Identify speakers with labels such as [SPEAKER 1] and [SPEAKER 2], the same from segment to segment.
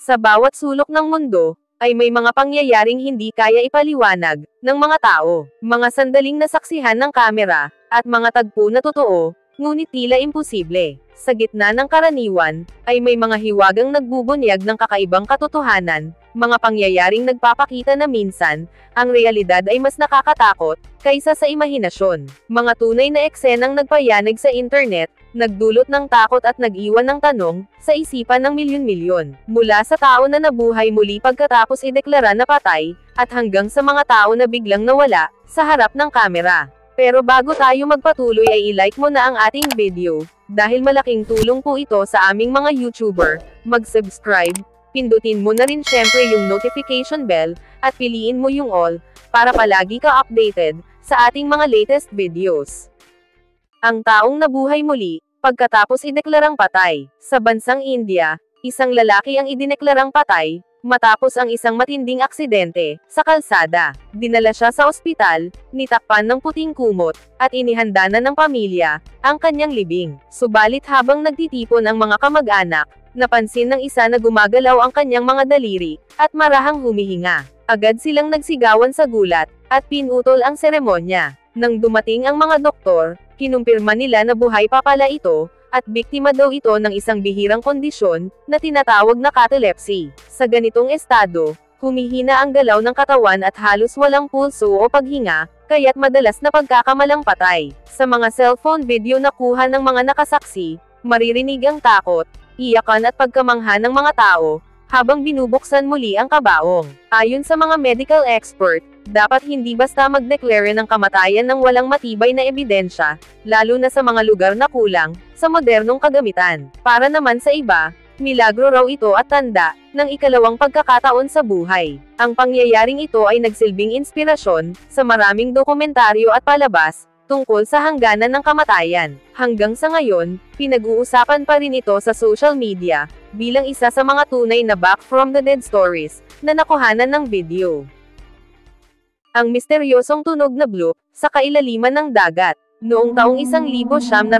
[SPEAKER 1] Sa bawat sulok ng mundo, ay may mga pangyayaring hindi kaya ipaliwanag ng mga tao, mga sandaling nasaksihan ng kamera, at mga tagpo na totoo, ngunit tila imposible. Sa gitna ng karaniwan, ay may mga hiwagang nagbubunyag ng kakaibang katotohanan, mga pangyayaring nagpapakita na minsan, ang realidad ay mas nakakatakot, kaysa sa imahinasyon. Mga tunay na eksenang nagpayanig sa internet, nagdulot ng takot at nag-iwan ng tanong, sa isipan ng milyon-milyon. Mula sa tao na nabuhay muli pagkatapos ideklara na patay, at hanggang sa mga tao na biglang nawala, sa harap ng kamera. Pero bago tayo magpatuloy ay i-like mo na ang ating video, dahil malaking tulong po ito sa aming mga YouTuber. Mag-subscribe, pindutin mo na rin syempre yung notification bell, at piliin mo yung all, para palagi ka updated, sa ating mga latest videos. Ang taong nabuhay muli, pagkatapos ideklarang patay. Sa bansang India, isang lalaki ang idineklarang patay, matapos ang isang matinding aksidente, sa kalsada. Dinala siya sa ospital, nitakpan ng puting kumot, at inihanda na ng pamilya, ang kanyang libing. Subalit habang nagtitipon ang mga kamag-anak, napansin ng isa na gumagalaw ang kanyang mga daliri, at marahang humihinga. Agad silang nagsigawan sa gulat, at pinutol ang seremonya. Nang dumating ang mga doktor, kinumpirma nila na buhay pa pala ito, at biktima daw ito ng isang bihirang kondisyon, na tinatawag na catalepsy. Sa ganitong estado, humihina ang galaw ng katawan at halos walang pulso o paghinga, kaya't madalas na pagkakamalang patay. Sa mga cellphone video na kuha ng mga nakasaksi, maririnig ang takot, iyakan at pagkamangha ng mga tao, habang binubuksan muli ang kabaong. Ayon sa mga medical expert, dapat hindi basta mag-declare ng kamatayan ng walang matibay na ebidensya, lalo na sa mga lugar na kulang sa modernong kagamitan. Para naman sa iba, milagro raw ito at tanda ng ikalawang pagkakataon sa buhay. Ang pangyayaring ito ay nagsilbing inspirasyon sa maraming dokumentaryo at palabas tungkol sa hangganan ng kamatayan. Hanggang sa ngayon, pinag-uusapan pa rin ito sa social media, bilang isa sa mga tunay na back from the dead stories, na nakuhanan ng video. Ang misteryosong tunog na bloop, sa kailaliman ng dagat. Noong taong 1997,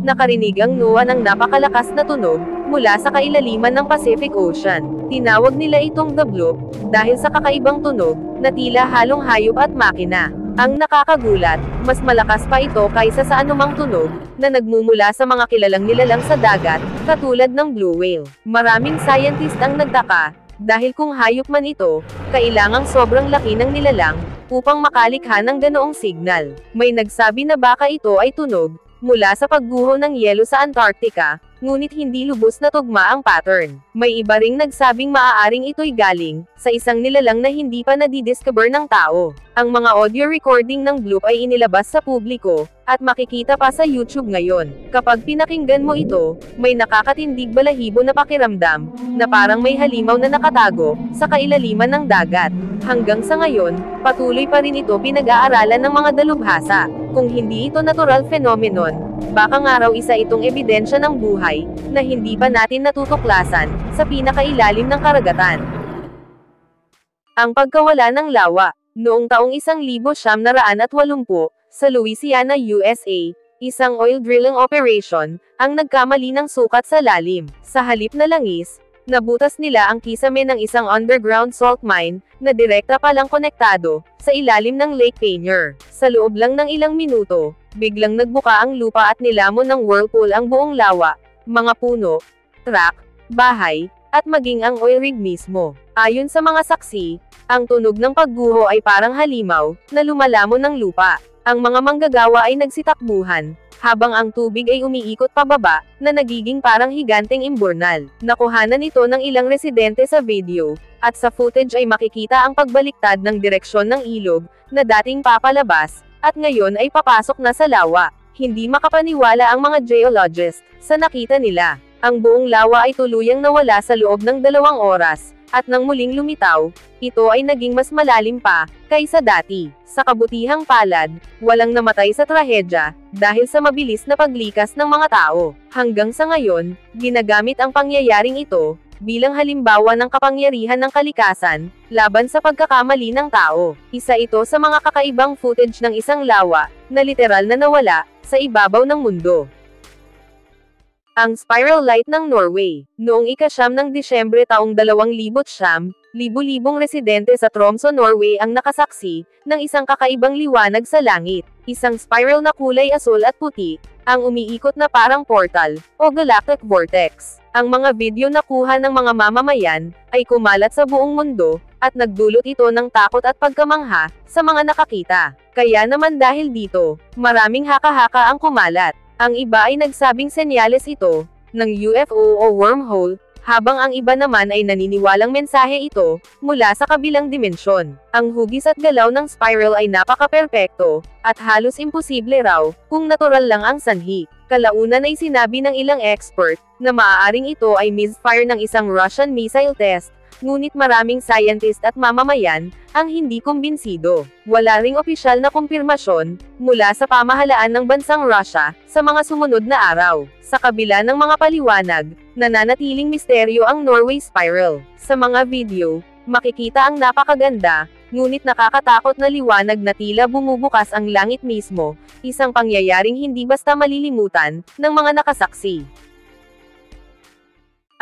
[SPEAKER 1] nakarinig ang NOAA ng napakalakas na tunog, mula sa kailaliman ng Pacific Ocean. Tinawag nila itong the bloop, dahil sa kakaibang tunog, na tila halong hayop at makina. Ang nakakagulat, mas malakas pa ito kaysa sa anumang tunog, na nagmumula sa mga kilalang nilalang sa dagat, katulad ng blue whale. Maraming scientist ang nagtaka, dahil kung hayop man ito, kailangang sobrang laki ng nilalang, upang makalikha ng ganoong signal. May nagsabi na baka ito ay tunog, mula sa pagguho ng yelo sa Antarctica, ngunit hindi lubos na tugma ang pattern. May iba ring nagsabing maaaring ito'y galing sa isang nilalang na hindi pa nadidiscover ng tao. Ang mga audio recording ng bloop ay inilabas sa publiko, at makikita pa sa YouTube ngayon. Kapag pinakinggan mo ito, may nakakatindig balahibo na pakiramdam, na parang may halimaw na nakatago sa kailaliman ng dagat. Hanggang sa ngayon, patuloy pa rin ito pinag-aaralan ng mga dalubhasa. Kung hindi ito natural phenomenon, baka nga raw isa itong ebidensya ng buhay, na hindi pa natin natutuklasan, sa pinakailalim ng karagatan. Ang pagkawala ng lawa. Noong taong 1980, sa Louisiana, USA, isang oil drilling operation, ang nagkamali ng sukat sa lalim. Sa halip na langis, nabutas nila ang kisame ng isang underground salt mine, na direkta palang konektado, sa ilalim ng Lake Panier. Sa loob lang ng ilang minuto, biglang nagbuka ang lupa at nilamon ng whirlpool ang buong lawa, mga puno, truck, bahay, at maging ang oil rig mismo. Ayon sa mga saksi, ang tunog ng pagguho ay parang halimaw, na lumalamon ng lupa. Ang mga manggagawa ay nagsitakbuhan, habang ang tubig ay umiikot pababa, na nagiging parang higanteng imburnal. Nakuhanan ito ng ilang residente sa video, at sa footage ay makikita ang pagbaliktad ng direksyon ng ilog, na dating papalabas, at ngayon ay papasok na sa lawa. Hindi makapaniwala ang mga geologists sa nakita nila. Ang buong lawa ay tuluyang nawala sa loob ng 2 oras, at nang muling lumitaw, ito ay naging mas malalim pa kaysa dati. Sa kabutihang palad, walang namatay sa trahedya, dahil sa mabilis na paglikas ng mga tao. Hanggang sa ngayon, ginagamit ang pangyayaring ito bilang halimbawa ng kapangyarihan ng kalikasan laban sa pagkakamali ng tao. Isa ito sa mga kakaibang footage ng isang lawa na literal na nawala sa ibabaw ng mundo. Ang spiral light ng Norway. Noong ika-9 ng Disyembre taong 2009, libu-libong residente sa Tromsø, Norway ang nakasaksi ng isang kakaibang liwanag sa langit. Isang spiral na kulay asul at puti, ang umiikot na parang portal, o galactic vortex. Ang mga video na kuha ng mga mamamayan, ay kumalat sa buong mundo, at nagdulot ito ng takot at pagkamangha, sa mga nakakita. Kaya naman dahil dito, maraming haka-haka ang kumalat. Ang iba ay nagsabing senyales ito, ng UFO o wormhole, habang ang iba naman ay naniniwalang mensahe ito, mula sa kabilang dimensyon. Ang hugis at galaw ng spiral ay napaka-perpekto, at halos imposible raw, kung natural lang ang sanhi. Kalaunan ay sinabi ng ilang expert, na maaaring ito ay misfire ng isang Russian missile test, ngunit maraming scientist at mamamayan, ang hindi kumbinsido. Wala ring opisyal na kumpirmasyon, mula sa pamahalaan ng bansang Russia, sa mga sumunod na araw. Sa kabila ng mga paliwanag, nananatiling misteryo ang Norway spiral. Sa mga video, makikita ang napakaganda, ngunit nakakatakot na liwanag na tila bumubukas ang langit mismo, isang pangyayaring hindi basta malilimutan, ng mga nakasaksi.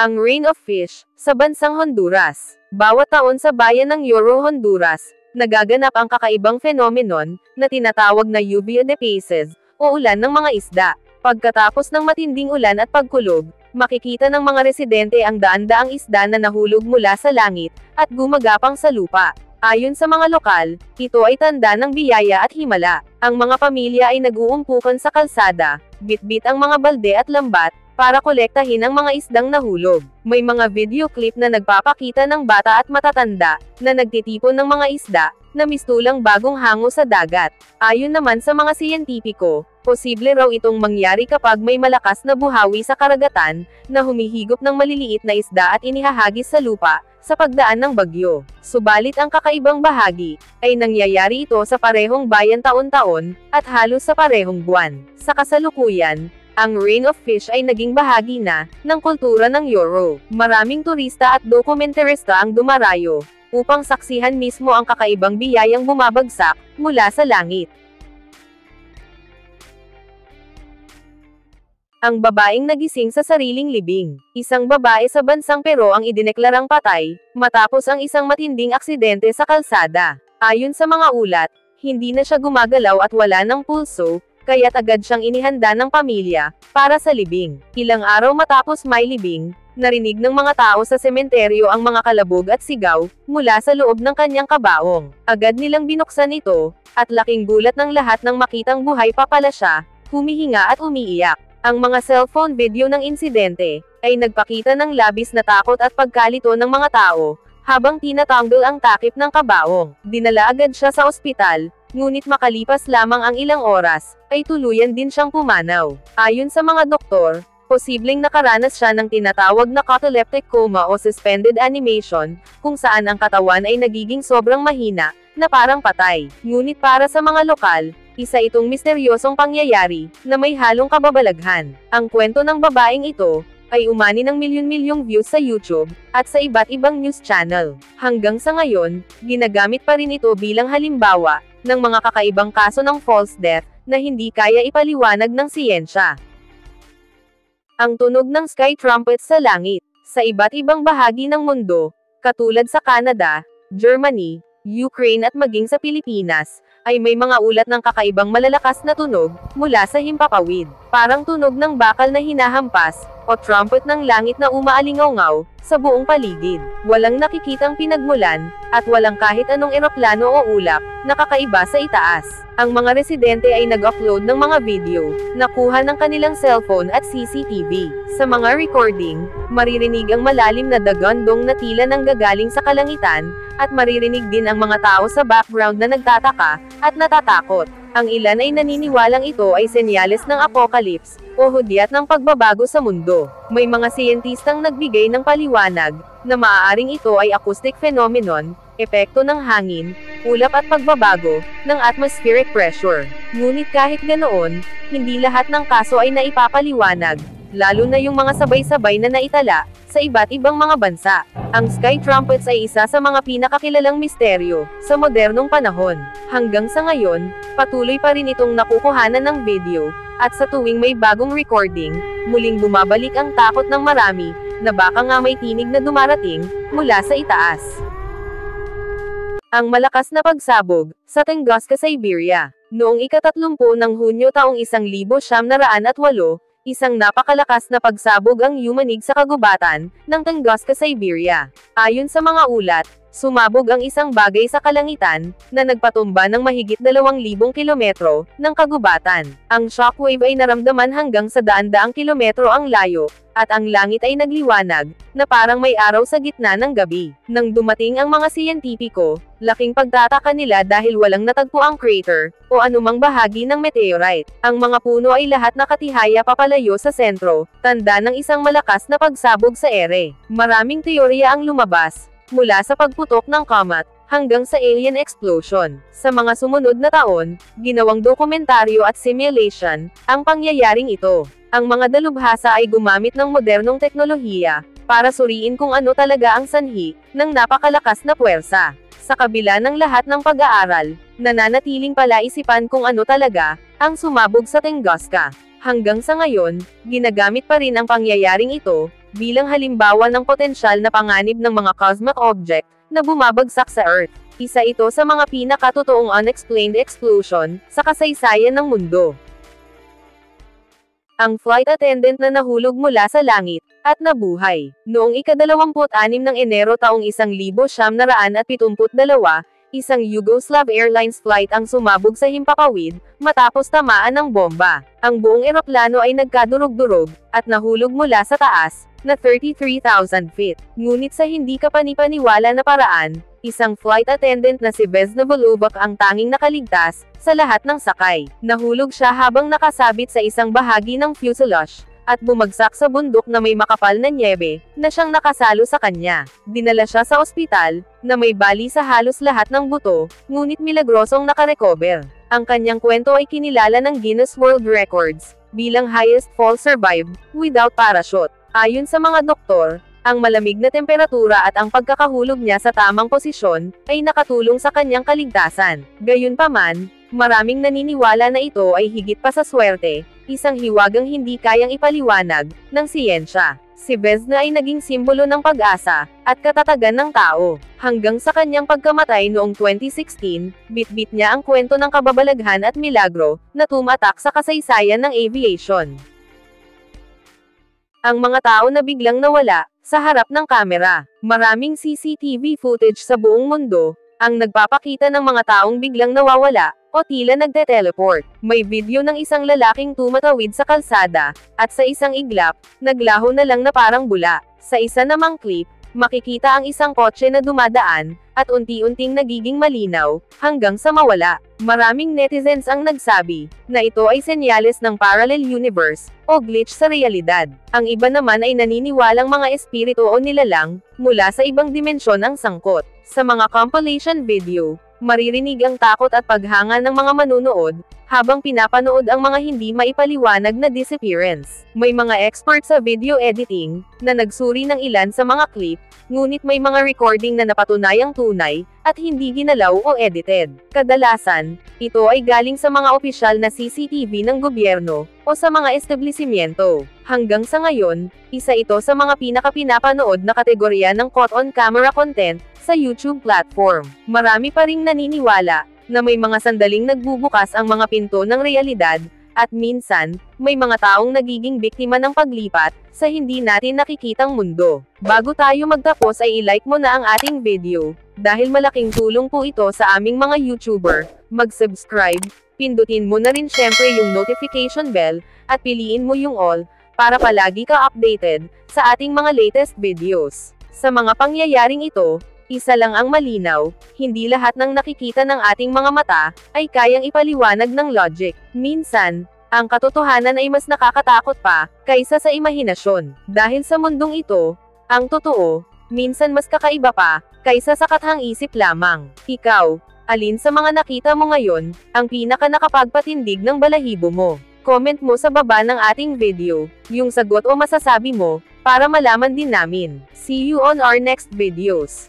[SPEAKER 1] Ang Rain of Fish, sa bansang Honduras. Bawat taon sa bayan ng Oro, Honduras, nagaganap ang kakaibang phenomenon, na tinatawag na lluvia de peces, o ulan ng mga isda. Pagkatapos ng matinding ulan at pagkulog, makikita ng mga residente ang daan-daang isda na nahulog mula sa langit, at gumagapang sa lupa. Ayon sa mga lokal, ito ay tanda ng biyaya at himala. Ang mga pamilya ay nag-uumpukan sa kalsada, bitbit ang mga balde at lambat, para kolektahin ang mga isdang nahulog. May mga video clip na nagpapakita ng bata at matatanda, na nagtitipon ng mga isda, na mistulang bagong hango sa dagat. Ayon naman sa mga siyentipiko, posible raw itong mangyari kapag may malakas na buhawi sa karagatan, na humihigop ng maliliit na isda at inihahagis sa lupa, sa pagdaan ng bagyo. Subalit ang kakaibang bahagi, ay nangyayari ito sa parehong bayan taon-taon, at halos sa parehong buwan. Sa kasalukuyan, ang Rain of Fish ay naging bahagi na, ng kultura ng Oro. Maraming turista at dokumentarista ang dumarayo, upang saksihan mismo ang kakaibang biyayang bumabagsak, mula sa langit. Ang babaeng nagising sa sariling libing. Isang babae sa bansang Pero ang idineklarang patay, matapos ang isang matinding aksidente sa kalsada. Ayon sa mga ulat, hindi na siya gumagalaw at wala ng pulso, kaya't agad siyang inihanda ng pamilya, para sa libing. Ilang araw matapos may libing, narinig ng mga tao sa sementeryo ang mga kalabog at sigaw, mula sa loob ng kanyang kabaong. Agad nilang binuksan ito, at laking gulat ng lahat nang makitang buhay pa pala siya, humihinga at umiiyak. Ang mga cellphone video ng insidente, ay nagpakita ng labis na takot at pagkalito ng mga tao, habang tinatanggol ang takip ng kabaong. Dinala agad siya sa ospital, ngunit makalipas lamang ang ilang oras, ay tuluyan din siyang pumanaw. Ayon sa mga doktor, posibleng nakaranas siya ng tinatawag na cataleptic coma o suspended animation, kung saan ang katawan ay nagiging sobrang mahina, na parang patay. Ngunit para sa mga lokal, isa itong misteryosong pangyayari, na may halong kababalaghan. Ang kwento ng babaeng ito, ay umani ng milyon-milyong views sa YouTube, at sa iba't ibang news channel. Hanggang sa ngayon, ginagamit pa rin ito bilang halimbawa, ng mga kakaibang kaso ng false death, na hindi kaya ipaliwanag ng siyensya. Ang tunog ng sky trumpets sa langit, sa iba't ibang bahagi ng mundo, katulad sa Canada, Germany, Ukraine at maging sa Pilipinas, ay may mga ulat ng kakaibang malalakas na tunog, mula sa himpapawid. Parang tunog ng bakal na hinahampas, o trumpet ng langit na umaalingaw-ngaw, sa buong paligid. Walang nakikitang pinagmulan, at walang kahit anong eroplano o ulap, na kakaiba sa itaas. Ang mga residente ay nag-upload ng mga video, nakuha ng kanilang cellphone at CCTV. Sa mga recording, maririnig ang malalim na dagandong na tila nanggagaling sa kalangitan, at maririnig din ang mga tao sa background na nagtataka, at natatakot. Ang ilan ay naniniwalang ito ay senyales ng apocalypse, o hudyat ng pagbabago sa mundo. May mga siyentistang nagbigay ng paliwanag, na maaaring ito ay acoustic phenomenon, epekto ng hangin, ulap at pagbabago, ng atmospheric pressure. Ngunit kahit ganoon, hindi lahat ng kaso ay naipapaliwanag, lalo na yung mga sabay-sabay na naitala sa iba't ibang mga bansa. Ang Sky Trumpets ay isa sa mga pinakakilalang misteryo sa modernong panahon. Hanggang sa ngayon, patuloy pa rin itong nakukuhanan ng video, at sa tuwing may bagong recording, muling bumabalik ang takot ng marami na baka nga may tinig na dumarating mula sa itaas. Ang malakas na pagsabog sa Tunguska, Siberia. Noong ika-30 ng Hunyo taong 1908, isang napakalakas na pagsabog ang yumanig sa kagubatan ng Tunguska, Siberia. Ayon sa mga ulat, sumabog ang isang bagay sa kalangitan na nagpatumba ng mahigit 2,000 kilometro ng kagubatan. Ang shockwave ay naramdaman hanggang sa daan-daang kilometro ang layo, at ang langit ay nagliwanag na parang may araw sa gitna ng gabi. Nang dumating ang mga siyentipiko, laking pagtataka nila dahil walang natagpo ang crater o anumang bahagi ng meteorite. Ang mga puno ay lahat nakatihaya papalayo sa sentro, tanda ng isang malakas na pagsabog sa ere. Maraming teorya ang lumabas, mula sa pagputok ng comet hanggang sa alien explosion. Sa mga sumunod na taon, ginawang dokumentaryo at simulation ang pangyayaring ito. Ang mga dalubhasa ay gumamit ng modernong teknolohiya para suriin kung ano talaga ang sanhi ng napakalakas na puwersa. Sa kabila ng lahat ng pag-aaral, nananatiling palaisipan kung ano talaga ang sumabog sa Tunguska. Hanggang sa ngayon, ginagamit pa rin ang pangyayaring ito bilang halimbawa ng potensyal na panganib ng mga cosmic object na bumabagsak sa Earth. Isa ito sa mga pinakatotoong unexplained explosion sa kasaysayan ng mundo. Ang flight attendant na nahulog mula sa langit at nabuhay. Noong ika-26 ng Enero taong 1972, isang Yugoslav Airlines flight ang sumabog sa himpapawid matapos tamaan ng bomba. Ang buong eroplano ay nagkadurog-durog at nahulog mula sa taas na 33,000 feet. Ngunit sa hindi kapanipaniwala na paraan, isang flight attendant na si Vesna Volobak ang tanging nakaligtas sa lahat ng sakay. Nahulog siya habang nakasabit sa isang bahagi ng fuselage at bumagsak sa bundok na may makapal na nyebe na siyang nakasalo sa kanya. Dinala siya sa ospital na may bali sa halos lahat ng buto, ngunit milagrosong nakarecover. Ang kanyang kwento ay kinilala ng Guinness World Records bilang highest fall survived without parachute. Ayon sa mga doktor, ang malamig na temperatura at ang pagkakahulog niya sa tamang posisyon ay nakatulong sa kanyang kaligtasan. Gayunpaman, maraming naniniwala na ito ay higit pa sa swerte, isang hiwagang hindi kayang ipaliwanag ng siyensya. Si Vesna ay naging simbolo ng pag-asa at katatagan ng tao. Hanggang sa kanyang pagkamatay noong 2016, bitbit niya ang kwento ng kababalaghan at milagro na tumatak sa kasaysayan ng aviation. Ang mga tao na biglang nawala sa harap ng kamera. Maraming CCTV footage sa buong mundo ang nagpapakita ng mga taong biglang nawawala o tila nagte-teleport. May video ng isang lalaking tumatawid sa kalsada at sa isang iglap, naglaho na lang na parang bula. Sa isa namang clip, makikita ang isang kotse na dumadaan at unti-unting nagiging malinaw hanggang sa mawala. Maraming netizens ang nagsabi na ito ay senyales ng parallel universe o glitch sa realidad. Ang iba naman ay naniniwalang mga espiritu o nilalang mula sa ibang dimensyon ang sangkot. Sa mga compilation video, maririnig ang takot at paghanga ng mga manunood habang pinapanood ang mga hindi maipaliwanag na disappearance. May mga expert sa video editing na nagsuri ng ilan sa mga clip, ngunit may mga recording na napatunayang tunay at hindi ginalaw o edited. Kadalasan, ito ay galing sa mga opisyal na CCTV ng gobyerno o sa mga establishmento. Hanggang sa ngayon, isa ito sa mga pinakapinapanood na kategorya ng caught on camera content sa YouTube platform. Marami pa ring naniniwala na may mga sandaling nagbubukas ang mga pinto ng realidad, at minsan, may mga taong nagiging biktima ng paglipat sa hindi natin nakikitang mundo. Bago tayo magtapos ay i-like mo na ang ating video, dahil malaking tulong po ito sa aming mga YouTuber. Mag-subscribe, pindutin mo na rin syempre yung notification bell, at piliin mo yung all, para palagi ka updated sa ating mga latest videos. Sa mga pangyayaring ito, isa lang ang malinaw, hindi lahat ng nakikita ng ating mga mata ay kayang ipaliwanag ng logic. Minsan, ang katotohanan ay mas nakakatakot pa kaysa sa imahinasyon. Dahil sa mundong ito, ang totoo, minsan mas kakaiba pa kaysa sa kathang-isip lamang. Ikaw, alin sa mga nakita mo ngayon ang pinaka nakapagpatindig ng balahibo mo? I-comment mo sa baba ng ating video, yung sagot o masasabi mo, para malaman din namin. See you on our next videos.